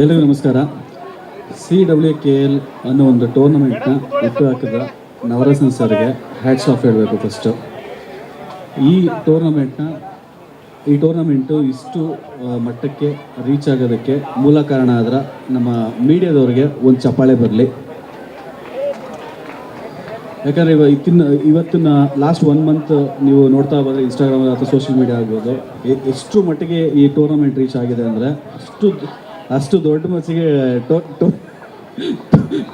ಎಲ್ಲರಿಗೂ ನಮಸ್ಕಾರ. CWKL ಅನ್ನೋ ಒಂದು ಟೂರ್ನಮೆಂಟ್ನ ಹುಟ್ಟು ಹಾಕಿದ ನವರಸನ್ ಸರ್ಗೆ ಹ್ಯಾಟ್ಸ್ ಆಫ್ ಹೇಳಬೇಕು. ಫಸ್ಟು ಈ ಟೂರ್ನಮೆಂಟು ಇಷ್ಟು ಮಟ್ಟಕ್ಕೆ ರೀಚ್ ಆಗೋದಕ್ಕೆ ಮೂಲ ಕಾರಣ ಆದ್ರೆ ನಮ್ಮ ಮೀಡಿಯಾದವ್ರಿಗೆ ಒಂದು ಚಪ್ಪಾಳೆ ಬರಲಿ. ಯಾಕಂದರೆ ಇವತ್ತಿನ ಲಾಸ್ಟ್ 1 ಮಂತ್ ನೀವು ನೋಡ್ತಾ ಬಂದರೆ ಇನ್ಸ್ಟಾಗ್ರಾಮಲ್ಲಿ ಅಥವಾ ಸೋಷಿಯಲ್ ಮೀಡಿಯಾ ಆಗ್ಬೋದು, ಎಷ್ಟು ಮಟ್ಟಿಗೆ ಈ ಟೂರ್ನಮೆಂಟ್ ರೀಚ್ ಆಗಿದೆ ಅಂದರೆ ಅಷ್ಟು ದೊಡ್ಡ ಮಟ್ಟಿಗೆ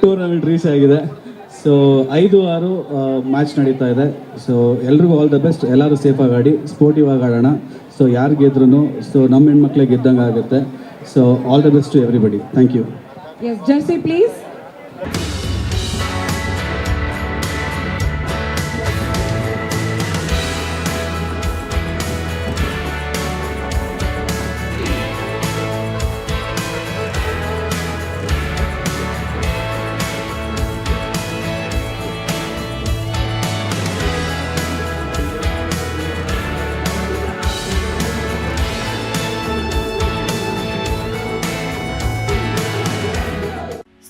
ಟೂರ್ನಮೆಂಟ್ ರೀಚ್ ಆಗಿದೆ. ಸೊ 5-6 ಮ್ಯಾಚ್ ನಡೀತಾ ಇದೆ. ಸೊ ಎಲ್ರಿಗೂ ಆಲ್ ದ ಬೆಸ್ಟ್. ಎಲ್ಲರೂ ಸೇಫಾಗಿ ಆಡಿ, ಸ್ಪೋರ್ಟಿವ್ ಆಗಿ ಆಡೋಣ. ಸೊ ಯಾರು ಗೆದ್ರೂ ಸೊ ನಮ್ಮ ಹೆಣ್ಮಕ್ಳಿಗೆ ಗೆದ್ದಂಗೆ ಆಗುತ್ತೆ. So all the best to everybody. Thank you. Jersey please.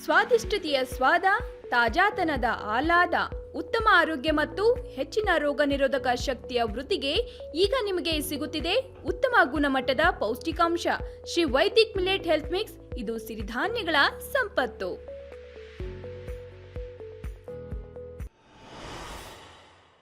ಸ್ವಾದಿಷ್ಟತೆಯ ಸ್ವಾದ, ತಾಜಾತನದ ಆಹ್ಲಾದ, ಉತ್ತಮ ಆರೋಗ್ಯ ಮತ್ತು ಹೆಚ್ಚಿನ ರೋಗ ನಿರೋಧಕ ಶಕ್ತಿಯ ವೃದ್ಧಿಗೆ ಈಗ ನಿಮಗೆ ಸಿಗುತ್ತಿದೆ ಉತ್ತಮ ಗುಣಮಟ್ಟದ ಪೌಷ್ಟಿಕಾಂಶ Shri Vaidik millet health mix. ಇದು ಸಿರಿಧಾನ್ಯಗಳ ಸಂಪತ್ತು.